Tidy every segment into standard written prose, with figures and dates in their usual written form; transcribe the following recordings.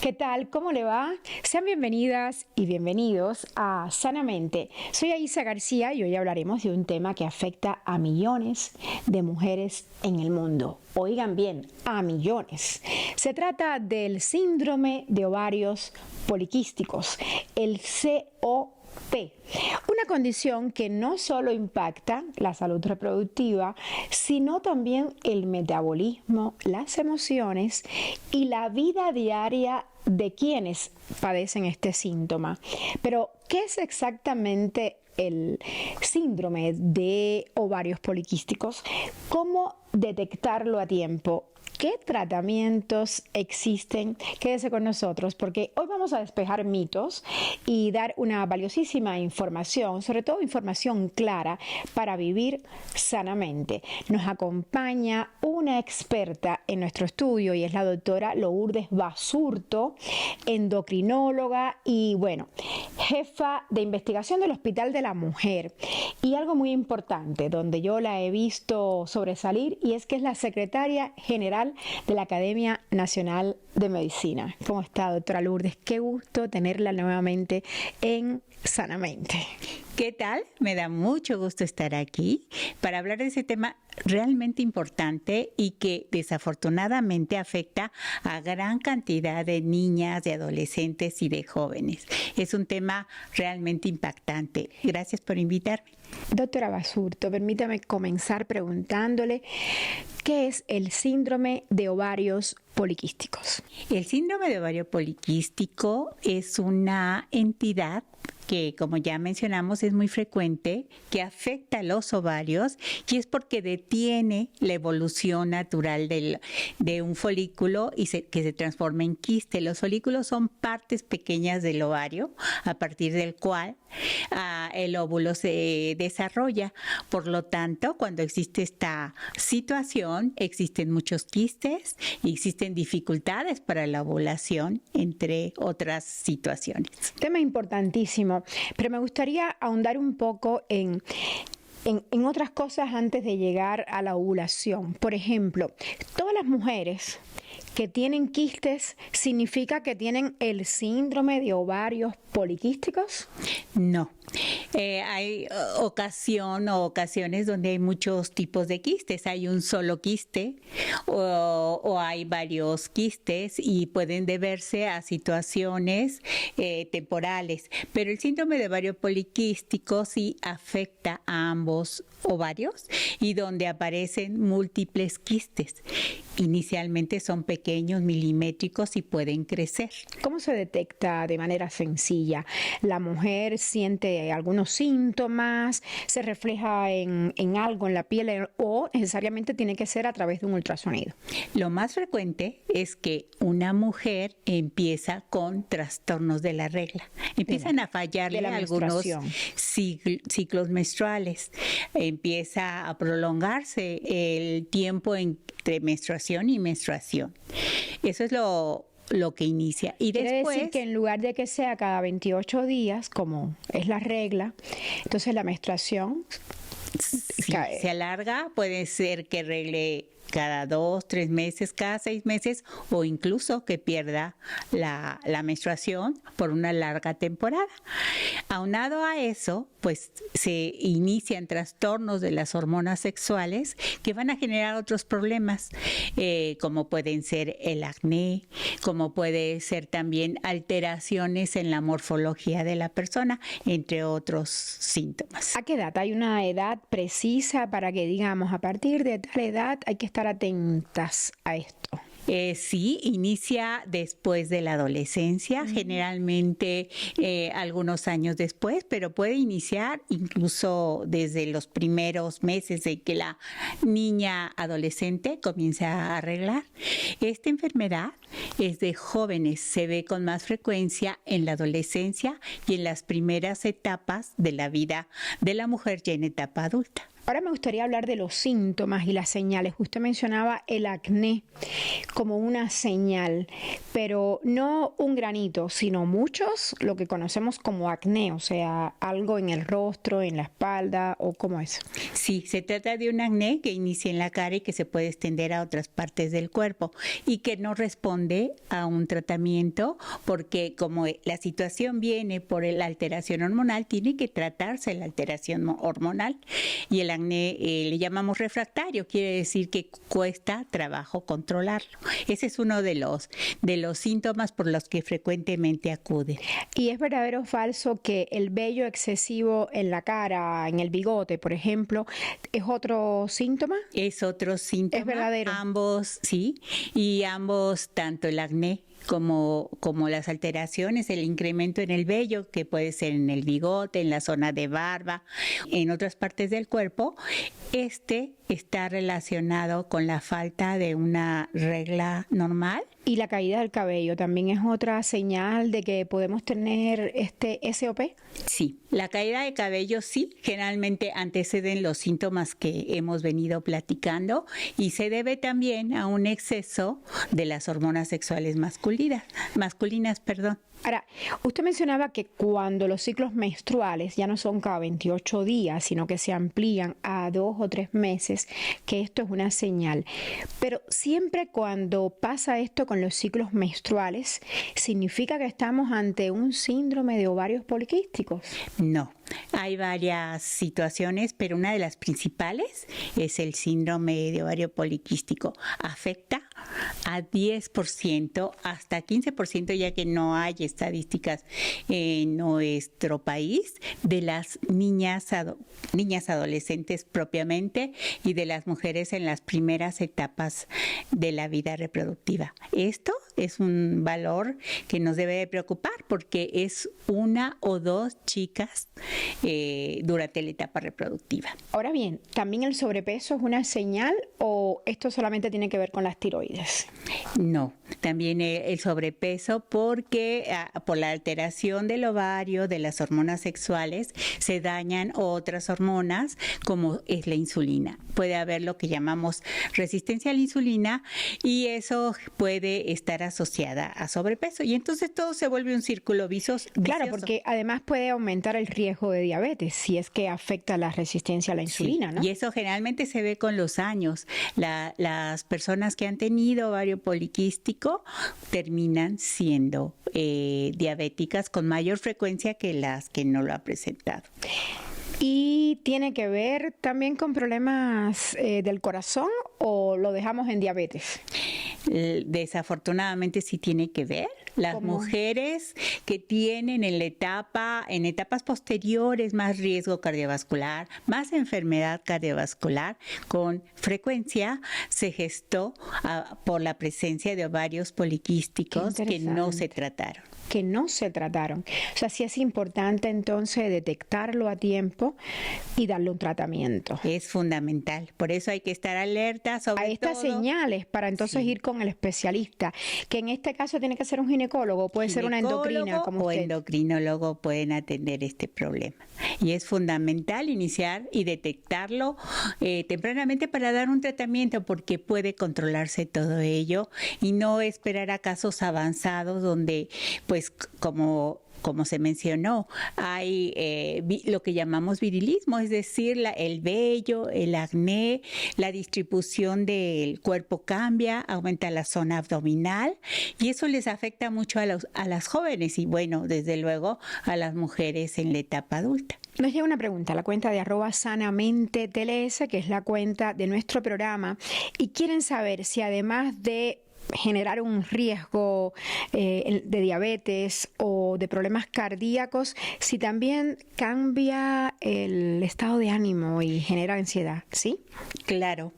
¿Qué tal? ¿Cómo le va? Sean bienvenidas y bienvenidos a Sanamente. Soy Aisa García y hoy hablaremos de un tema que afecta a millones de mujeres en el mundo. Oigan bien, a millones. Se trata del síndrome de ovarios poliquísticos, el COP. Una condición que no solo impacta la salud reproductiva, sino también el metabolismo, las emociones y la vida diaria de quienes padecen este síntoma. Pero, ¿qué es exactamente el síndrome de ovarios poliquísticos? ¿Cómo detectarlo a tiempo? ¿Qué tratamientos existen? Quédese con nosotros porque hoy vamos a despejar mitos y dar una valiosísima información, sobre todo información clara para vivir sanamente. Nos acompaña una experta en nuestro estudio y es la doctora Lourdes Basurto, endocrinóloga y jefa de investigación del Hospital de la Mujer. Y algo muy importante, donde yo la he visto sobresalir, y es que es la secretaria general de la Academia Nacional de Medicina. ¿Cómo está, doctora Lourdes? Qué gusto tenerla nuevamente en Sanamente. ¿Qué tal? Me da mucho gusto estar aquí para hablar de ese tema realmente importante y que desafortunadamente afecta a gran cantidad de niñas, de adolescentes y de jóvenes. Es un tema realmente impactante. Gracias por invitarme. Doctora Basurto, permítame comenzar preguntándole ¿qué es el síndrome de ovarios poliquísticos? El síndrome de ovario poliquístico es una entidad que, como ya mencionamos, es muy frecuente, que afecta a los ovarios y es porque detiene la evolución natural de un folículo y que se transforma en quiste. Los folículos son partes pequeñas del ovario a partir del cual el óvulo se desarrolla. Por lo tanto, cuando existe esta situación, existen muchos quistes y existen dificultades para la ovulación, entre otras situaciones. Tema importantísimo, pero me gustaría ahondar un poco en otras cosas antes de llegar a la ovulación. Por ejemplo, todas las mujeres que tienen quistes, ¿significa que tienen el síndrome de ovarios poliquísticos? No. Hay ocasiones donde hay muchos tipos de quistes. Hay un solo quiste o hay varios quistes y pueden deberse a situaciones temporales. Pero el síndrome de ovario poliquístico sí afecta a ambos ovarios y donde aparecen múltiples quistes. Inicialmente son pequeños, milimétricos y pueden crecer. ¿Cómo se detecta de manera sencilla? ¿La mujer siente algunos síntomas? ¿Se refleja en algo en la piel o necesariamente tiene que ser a través de un ultrasonido? Lo más frecuente es que una mujer empieza con trastornos de la regla. Empiezan a fallarle algunos ciclos menstruales. Empieza a prolongarse el tiempo entre menstruación y menstruación. Eso es lo que inicia. Y quiere después, decir que en lugar de que sea cada 28 días, como es la regla, entonces la menstruación cae. Se alarga, puede ser que regle cada 2, 3 meses, cada 6 meses o incluso que pierda la menstruación por una larga temporada. Aunado a eso, pues se inician trastornos de las hormonas sexuales que van a generar otros problemas, como pueden ser el acné, como puede ser también alteraciones en la morfología de la persona, entre otros síntomas. ¿A qué edad? ¿Hay una edad precisa para que digamos a partir de tal edad hay que estar atentas a esto? Sí, inicia después de la adolescencia, generalmente algunos años después, pero puede iniciar incluso desde los primeros meses de que la niña adolescente comience a arreglar. Esta enfermedad es de jóvenes, se ve con más frecuencia en la adolescencia y en las primeras etapas de la vida de la mujer ya en etapa adulta. Ahora me gustaría hablar de los síntomas y las señales. Usted mencionaba el acné como una señal, pero no un granito, sino muchos, lo que conocemos como acné, o sea, algo en el rostro, en la espalda, o cómo es. Sí, se trata de un acné que inicia en la cara y que se puede extender a otras partes del cuerpo y que no responde a un tratamiento porque como la situación viene por la alteración hormonal, tiene que tratarse la alteración hormonal y el acné le llamamos refractario, quiere decir que cuesta trabajo controlarlo. Ese es uno de los síntomas por los que frecuentemente acude. ¿Y es verdadero o falso que el vello excesivo en la cara, en el bigote, por ejemplo, es otro síntoma? Es otro síntoma. ¿Es verdadero? Ambos, sí, y ambos, tanto el acné como las alteraciones, el incremento en el vello, que puede ser en el bigote, en la zona de barba, en otras partes del cuerpo, está relacionado con la falta de una regla normal. Y la caída del cabello también es otra señal de que podemos tener SOP. Sí, la caída de cabello sí, generalmente anteceden los síntomas que hemos venido platicando y se debe también a un exceso de las hormonas sexuales masculinas. Ahora, usted mencionaba que cuando los ciclos menstruales ya no son cada 28 días, sino que se amplían a 2 o 3 meses, que esto es una señal. Pero siempre cuando pasa esto con los ciclos menstruales, ¿significa que estamos ante un síndrome de ovarios poliquísticos? No, hay varias situaciones, pero una de las principales es el síndrome de ovario poliquístico. Afecta a 10% hasta 15%, ya que no hay estadísticas en nuestro país, de las niñas adolescentes propiamente y de las mujeres en las primeras etapas de la vida reproductiva. Esto es un valor que nos debe de preocupar porque es una o dos chicas durante la etapa reproductiva. Ahora bien, ¿también el sobrepeso es una señal o esto solamente tiene que ver con las tiroides? No, también el sobrepeso porque por la alteración del ovario, de las hormonas sexuales, se dañan otras hormonas como es la insulina. Puede haber lo que llamamos resistencia a la insulina y eso puede estar asociada a sobrepeso y entonces todo se vuelve un círculo vicioso. Claro, porque además puede aumentar el riesgo de diabetes si es que afecta la resistencia a la insulina, sí, ¿no? Y eso generalmente se ve con los años. Las personas que han tenido ovario poliquístico terminan siendo diabéticas con mayor frecuencia que las que no lo han presentado. ¿Y tiene que ver también con problemas del corazón o lo dejamos en diabetes? Desafortunadamente sí tiene que ver. Las ¿Cómo? Mujeres que tienen en etapas posteriores más riesgo cardiovascular, más enfermedad cardiovascular, con frecuencia se gestó por la presencia de ovarios poliquísticos que no se trataron. Que no se trataron. O sea, sí es importante entonces detectarlo a tiempo y darle un tratamiento. Es fundamental. Por eso hay que estar alerta sobre a estas señales para entonces ir con el especialista, que en este caso tiene que ser un ginecólogo, puede ser una endocrina como o usted. endocrinólogo pueden atender este problema. Y es fundamental iniciar y detectarlo tempranamente para dar un tratamiento porque puede controlarse todo ello y no esperar a casos avanzados donde pues como se mencionó, hay lo que llamamos virilismo, es decir, el vello, el acné, la distribución del cuerpo cambia, aumenta la zona abdominal y eso les afecta mucho a las jóvenes y bueno, desde luego a las mujeres en la etapa adulta. Nos llega una pregunta a la cuenta de @sanamentetls, que es la cuenta de nuestro programa, y quieren saber si además de generar un riesgo de diabetes o de problemas cardíacos, si también cambia el estado de ánimo y genera ansiedad, ¿sí? Claro,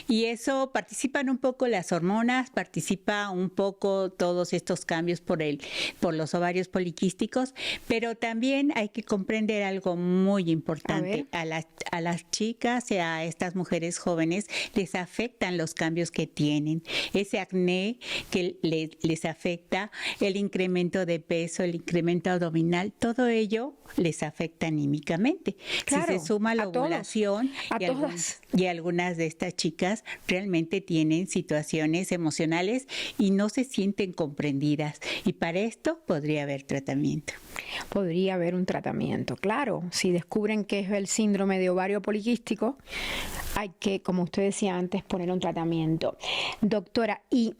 y eso participan un poco las hormonas, participa un poco todos estos cambios por los ovarios poliquísticos, pero también hay que comprender algo muy importante. A las chicas y a estas mujeres jóvenes les afectan los cambios que tienen. Ese acné acné que les afecta, el incremento de peso, el incremento abdominal, todo ello les afecta anímicamente. Claro, si se suma la a todos, ovulación a todas. y algunas de estas chicas realmente tienen situaciones emocionales y no se sienten comprendidas. Y para esto podría haber tratamiento. Podría haber un tratamiento, claro. Si descubren que es el síndrome de ovario poliquístico, hay que, como usted decía antes, poner un tratamiento. Doctora, y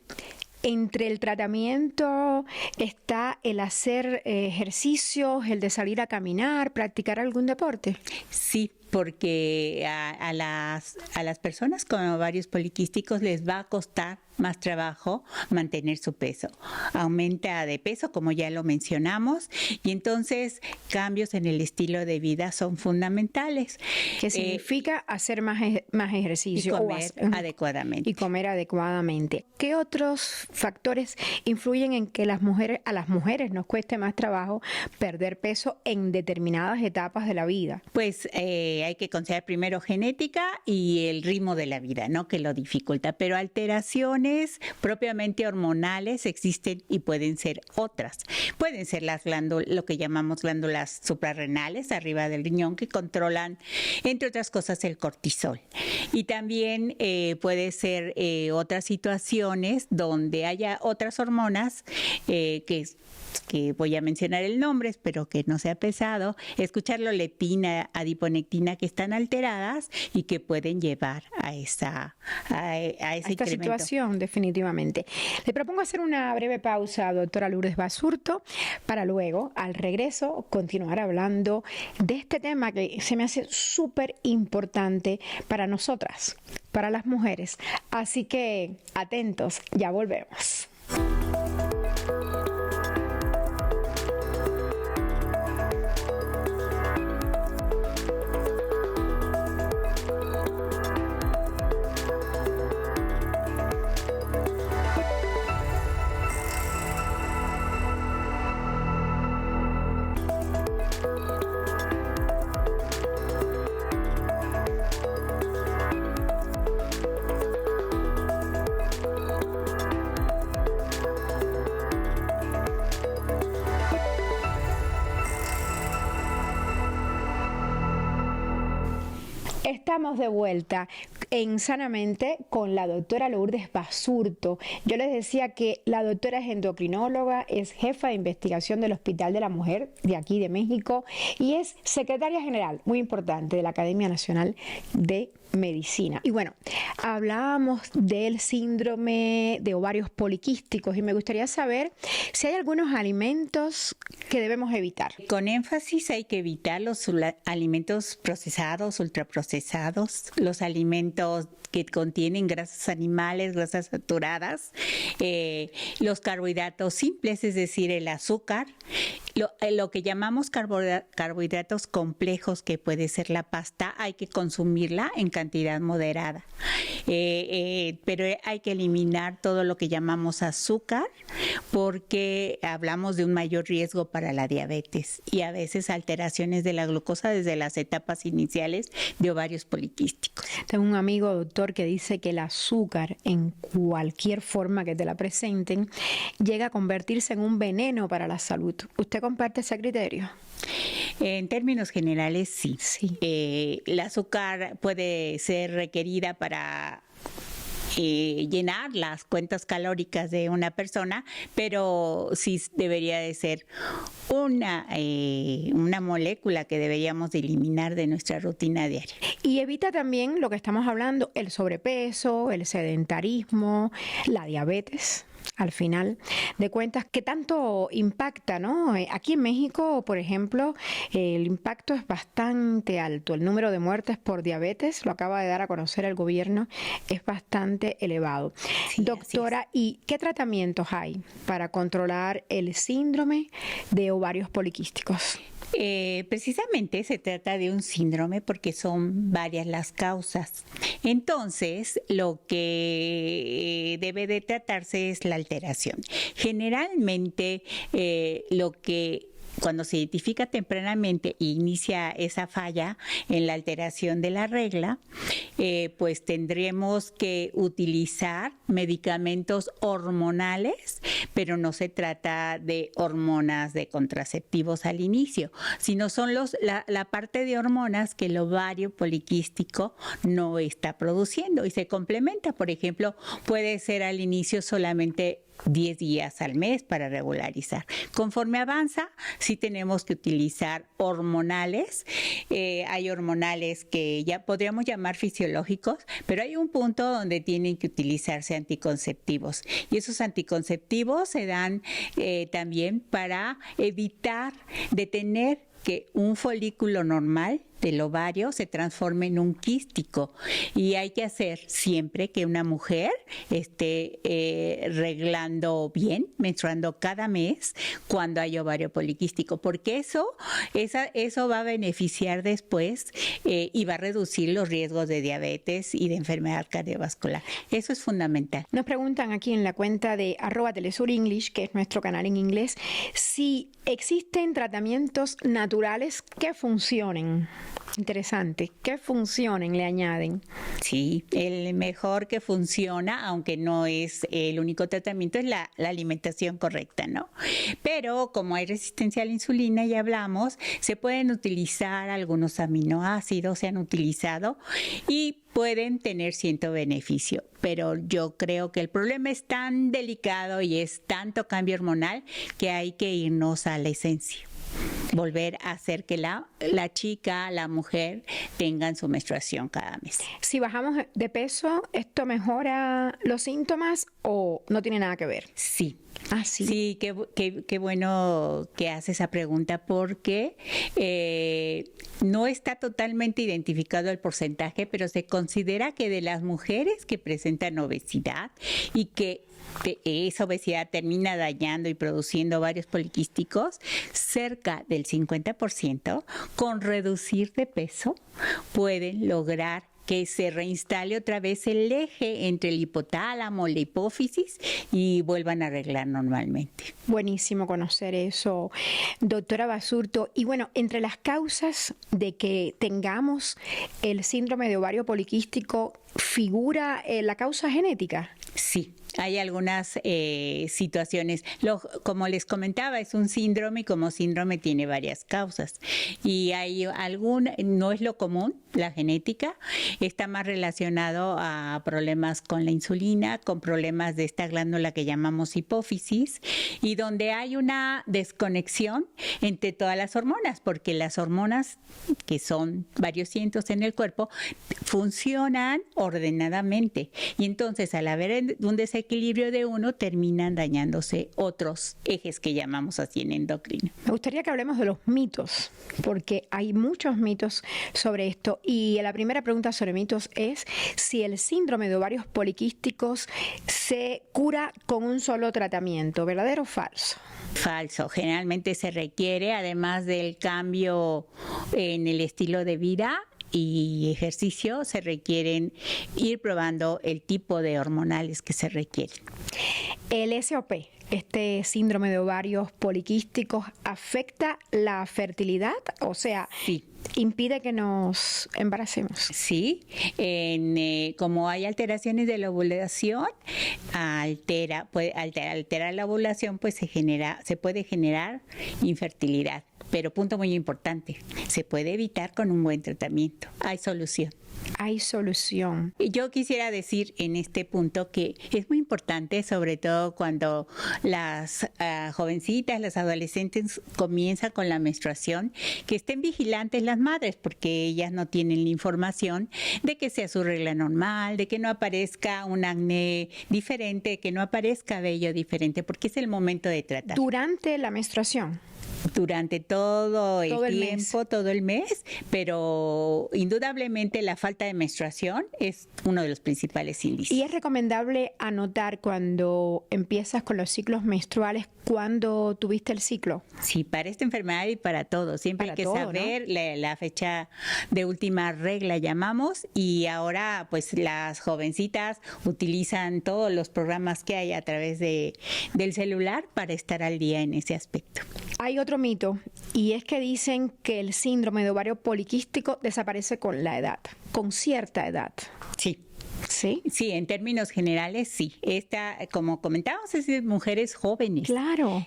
entre el tratamiento está el hacer ejercicios, el de salir a caminar, practicar algún deporte. Sí, porque a las personas con ovarios poliquísticos les va a costar más trabajo mantener su peso. Aumenta de peso, como ya lo mencionamos, y entonces cambios en el estilo de vida son fundamentales. ¿Qué significa hacer más ejercicio? Y comer adecuadamente. Y comer adecuadamente. ¿Qué otros factores influyen en que a las mujeres nos cueste más trabajo perder peso en determinadas etapas de la vida? Pues hay que considerar primero genética y el ritmo de la vida, ¿no? Que lo dificulta, pero alteraciones propiamente hormonales existen y pueden ser otras. Pueden ser las glándulas, lo que llamamos glándulas suprarrenales, arriba del riñón, que controlan, entre otras cosas, el cortisol. Y también puede ser otras situaciones donde haya otras hormonas que voy a mencionar el nombre, espero que no sea pesado, escucharlo, leptina, adiponectina, que están alteradas y que pueden llevar a esta situación, definitivamente. Le propongo hacer una breve pausa, doctora Lourdes Basurto, para luego, al regreso, continuar hablando de este tema que se me hace súper importante para nosotras, para las mujeres. Así que, atentos, ya volvemos. Estamos de vuelta en Sanamente con la doctora Lourdes Basurto. Yo les decía que la doctora es endocrinóloga, es jefa de investigación del Hospital de la Mujer de aquí de México y es secretaria general, muy importante, de la Academia Nacional de Medicina. Y bueno, hablábamos del síndrome de ovarios poliquísticos y me gustaría saber si hay algunos alimentos que debemos evitar. Con énfasis hay que evitar los alimentos procesados, ultraprocesados, los alimentos que contienen grasas animales, grasas saturadas, los carbohidratos simples, es decir, el azúcar, lo que llamamos carbohidratos complejos, que puede ser la pasta, hay que consumirla en cantidad moderada. Pero hay que eliminar todo lo que llamamos azúcar porque hablamos de un mayor riesgo para la diabetes y a veces alteraciones de la glucosa desde las etapas iniciales de ovarios poliquísticos. Tengo un amigo doctor que dice que el azúcar, en cualquier forma que te la presenten, llega a convertirse en un veneno para la salud. ¿Usted comparte ese criterio? En términos generales, sí. Sí. El azúcar puede ser requerida para llenar las cuentas calóricas de una persona, pero sí debería de ser una molécula que deberíamos de eliminar de nuestra rutina diaria. Y evita también lo que estamos hablando, el sobrepeso, el sedentarismo, la diabetes. Al final de cuentas, ¿qué tanto impacta, no? Aquí en México, por ejemplo, el impacto es bastante alto. El número de muertes por diabetes, lo acaba de dar a conocer el gobierno, es bastante elevado. Sí, doctora, ¿y qué tratamientos hay para controlar el síndrome de ovarios poliquísticos? Precisamente se trata de un síndrome porque son varias las causas. Entonces, lo que debe de tratarse es la alteración. Generalmente, lo que cuando se identifica tempranamente e inicia esa falla en la alteración de la regla, pues tendremos que utilizar medicamentos hormonales, pero no se trata de hormonas de contraceptivos al inicio, sino son la parte de hormonas que el ovario poliquístico no está produciendo y se complementa. Por ejemplo, puede ser al inicio solamente 10 días al mes para regularizar. Conforme avanza, sí tenemos que utilizar hormonales. Hay hormonales que ya podríamos llamar fisiológicos, pero hay un punto donde tienen que utilizarse anticonceptivos. Y esos anticonceptivos se dan también para evitar detener que un folículo normal del ovario se transforme en un quístico, y hay que hacer siempre que una mujer esté reglando bien, menstruando cada mes cuando hay ovario poliquístico, porque eso va a beneficiar después y va a reducir los riesgos de diabetes y de enfermedad cardiovascular. Eso es fundamental. Nos preguntan aquí en la cuenta de @telesurenglish, que es nuestro canal en inglés, si existen tratamientos naturales que funcionen. Interesante. ¿Qué funcionen le añaden? Sí, el mejor que funciona, aunque no es el único tratamiento, es la alimentación correcta, ¿no? Pero como hay resistencia a la insulina, ya hablamos, se pueden utilizar algunos aminoácidos, se han utilizado y pueden tener cierto beneficio, pero yo creo que el problema es tan delicado y es tanto cambio hormonal que hay que irnos a la esencia. Volver a hacer que la chica, la mujer, tengan su menstruación cada mes. Si bajamos de peso, ¿esto mejora los síntomas o no tiene nada que ver? Sí. Ah, sí. Sí, qué bueno que hace esa pregunta, porque no está totalmente identificado el porcentaje, pero se considera que de las mujeres que presentan obesidad y que esa obesidad termina dañando y produciendo ovarios poliquísticos, cerca del 50%, con reducir de peso, pueden lograr que se reinstale otra vez el eje entre el hipotálamo, la hipófisis, y vuelvan a arreglar normalmente. Buenísimo conocer eso, doctora Basurto. Y bueno, entre las causas de que tengamos el síndrome de ovario poliquístico, ¿figura la causa genética? Sí. Hay algunas situaciones, como les comentaba, es un síndrome y como síndrome tiene varias causas. Y hay no es lo común, la genética, está más relacionado a problemas con la insulina, con problemas de esta glándula que llamamos hipófisis, y donde hay una desconexión entre todas las hormonas, porque las hormonas, que son varios cientos en el cuerpo, funcionan ordenadamente. Y entonces, al haber un desequilibrio de uno, terminan dañándose otros ejes que llamamos así en endocrino. Me gustaría que hablemos de los mitos, porque hay muchos mitos sobre esto. Y la primera pregunta sobre mitos es si el síndrome de ovarios poliquísticos se cura con un solo tratamiento, ¿verdadero o falso? Falso. Generalmente se requiere, además del cambio en el estilo de vida y ejercicio, se requieren ir probando el tipo de hormonales que se requieren. El SOP, este síndrome de ovarios poliquísticos, ¿afecta la fertilidad? O sea, sí. ¿Impide que nos embaracemos? Sí, como hay alteraciones de la ovulación, puede alterar la ovulación, pues se puede generar infertilidad. Pero punto muy importante, se puede evitar con un buen tratamiento. Hay solución. Hay solución. Yo quisiera decir en este punto que es muy importante, sobre todo cuando las jovencitas, las adolescentes comienzan con la menstruación, que estén vigilantes las madres, porque ellas no tienen la información de que sea su regla normal, de que no aparezca un acné diferente, que no aparezca vello diferente, porque es el momento de tratar. Durante la menstruación. Durante todo el tiempo, todo el mes, pero indudablemente la falta de menstruación es uno de los principales índices. ¿Y es recomendable anotar cuando empiezas con los ciclos menstruales, cuándo tuviste el ciclo? Sí, para esta enfermedad y para todo. Siempre hay que saber, ¿no?, la fecha de última regla llamamos, y ahora pues las jovencitas utilizan todos los programas que hay a través del celular para estar al día en ese aspecto. Hay otro mito y es que dicen que el síndrome de ovario poliquístico desaparece con la edad, con cierta edad. Sí. ¿Sí? Sí, en términos generales, sí. Esta, como comentábamos, es de mujeres jóvenes. Claro.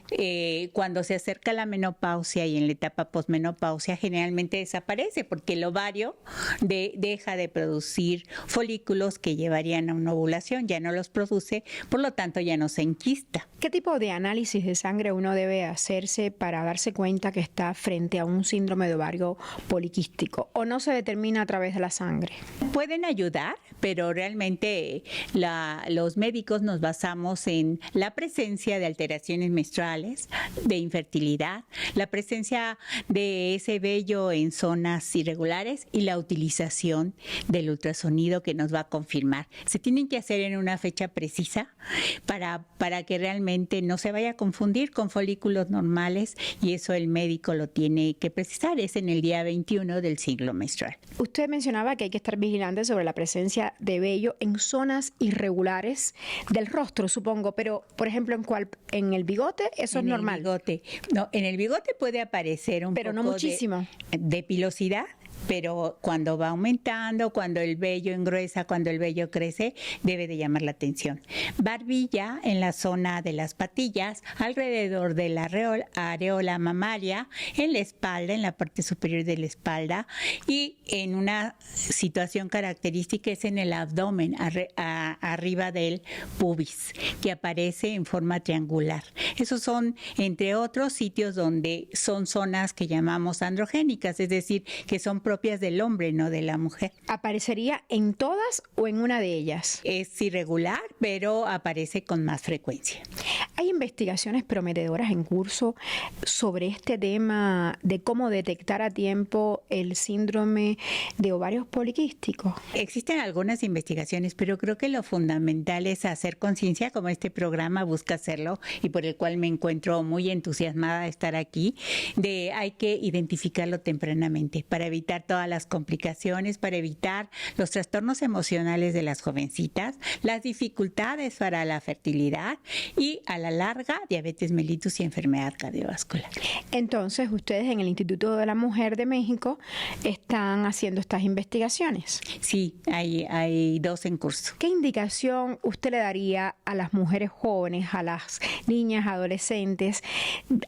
Cuando se acerca la menopausia y en la etapa posmenopausia, generalmente desaparece porque el ovario deja de producir folículos que llevarían a una ovulación, ya no los produce, por lo tanto ya no se enquista. ¿Qué tipo de análisis de sangre uno debe hacerse para darse cuenta que está frente a un síndrome de ovario poliquístico? ¿O no se determina a través de la sangre? Pueden ayudar, pero realmente los médicos nos basamos en la presencia de alteraciones menstruales, de infertilidad, la presencia de ese vello en zonas irregulares y la utilización del ultrasonido que nos va a confirmar. Se tienen que hacer en una fecha precisa para que realmente no se vaya a confundir con folículos normales, y eso el médico lo tiene que precisar. Es en el día 21 del ciclo menstrual. Usted mencionaba que hay que estar vigilante sobre la presencia de vello en zonas irregulares del rostro, supongo, pero por ejemplo, ¿en el bigote? Eso es normal. En el bigote. No, en el bigote puede aparecer un pero poco no muchísimo. de pilosidad, pero cuando va aumentando, cuando el vello engruesa, cuando el vello crece, debe de llamar la atención. Barbilla en la zona de las patillas, alrededor de la areola mamaria, en la espalda, en la parte superior de la espalda, y en una situación característica es en el abdomen, arriba del pubis, que aparece en forma triangular. Esos son, entre otros, sitios donde son zonas que llamamos androgénicas, es decir, que son propias del hombre, no de la mujer. ¿Aparecería en todas o en una de ellas? Es irregular, pero aparece con más frecuencia. ¿Hay investigaciones prometedoras en curso sobre este tema de cómo detectar a tiempo el síndrome de ovarios poliquísticos? Existen algunas investigaciones, pero creo que lo fundamental es hacer conciencia, como este programa busca hacerlo y por el cual me encuentro muy entusiasmada de estar aquí, de hay que identificarlo tempranamente para evitar todas las complicaciones, para evitar los trastornos emocionales de las jovencitas, las dificultades para la fertilidad y a la larga diabetes mellitus y enfermedad cardiovascular. Entonces, ustedes en el Instituto de la Mujer de México están haciendo estas investigaciones. Sí, hay 2 en curso. ¿Qué indicación usted le daría a las mujeres jóvenes, a las niñas, adolescentes,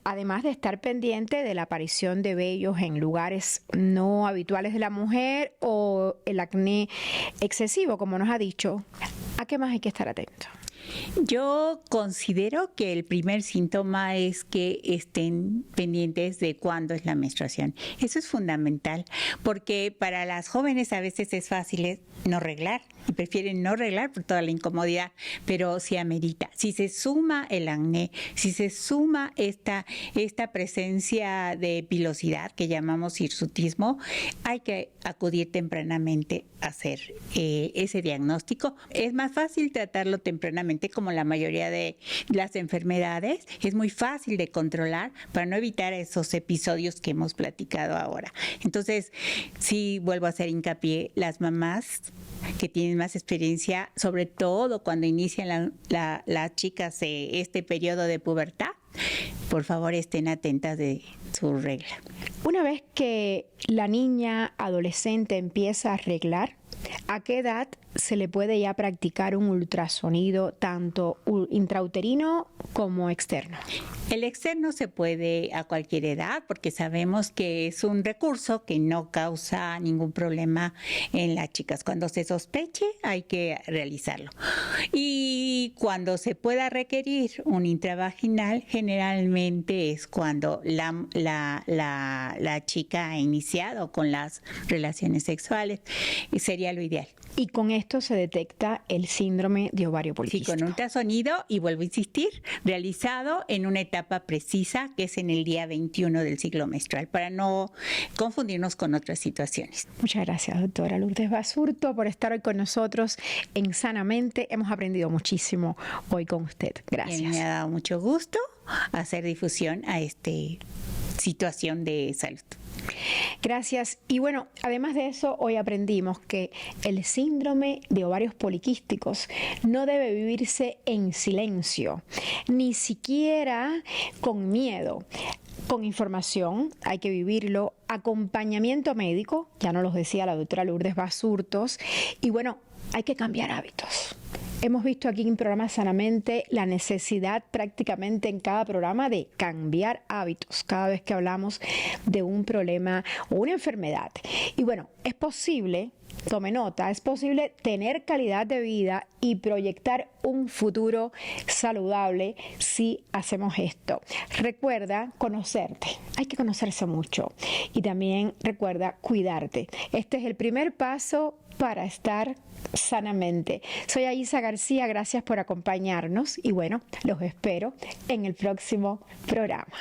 además de estar pendiente de la aparición de vellos en lugares no habituales de la mujer o el acné excesivo, como nos ha dicho? ¿A qué más hay que estar atento? Yo considero que el primer síntoma es que estén pendientes de cuándo es la menstruación. Eso es fundamental, porque para las jóvenes a veces es fácil no reglar y prefieren no reglar por toda la incomodidad, pero sí amerita. Si se suma el acné, si se suma esta presencia de pilosidad que llamamos hirsutismo, hay que acudir tempranamente a hacer ese diagnóstico. Es más fácil tratarlo tempranamente, como la mayoría de las enfermedades, es muy fácil de controlar para no evitar esos episodios que hemos platicado ahora. Entonces, sí vuelvo a hacer hincapié, las mamás que tienen más experiencia, sobre todo cuando inician las chicas este periodo de pubertad, por favor estén atentas de su regla. Una vez que la niña adolescente empieza a reglar, ¿a qué edad se le puede ya practicar un ultrasonido tanto intrauterino como externo? El externo se puede a cualquier edad porque sabemos que es un recurso que no causa ningún problema en las chicas. Cuando se sospeche hay que realizarlo. Y cuando se pueda requerir un intravaginal, generalmente es cuando la chica ha iniciado con las relaciones sexuales. Sería lo ideal. Y con esto se detecta el síndrome de ovario poliquístico. Sí, con ultrasonido, y vuelvo a insistir, realizado en una etapa precisa, que es en el día 21 del ciclo menstrual, para no confundirnos con otras situaciones. Muchas gracias, doctora Lourdes Basurto, por estar hoy con nosotros en Sanamente. Hemos aprendido muchísimo hoy con usted. Gracias. Me ha dado mucho gusto hacer difusión a esta situación de salud. Gracias. Y bueno, además de eso, hoy aprendimos que el síndrome de ovarios poliquísticos no debe vivirse en silencio, ni siquiera con miedo. con información, hay que vivirlo, acompañamiento médico, ya nos lo decía la doctora Lourdes Basurtos, y bueno, hay que cambiar hábitos. Hemos visto aquí en el programa Sanamente la necesidad prácticamente en cada programa de cambiar hábitos cada vez que hablamos de un problema o una enfermedad. Y bueno, es posible, tome nota, es posible tener calidad de vida y proyectar un futuro saludable si hacemos esto. Recuerda conocerte, hay que conocerse mucho y también recuerda cuidarte. Este es el primer paso para estar sanamente. Soy Aisa García, gracias por acompañarnos y bueno, los espero en el próximo programa.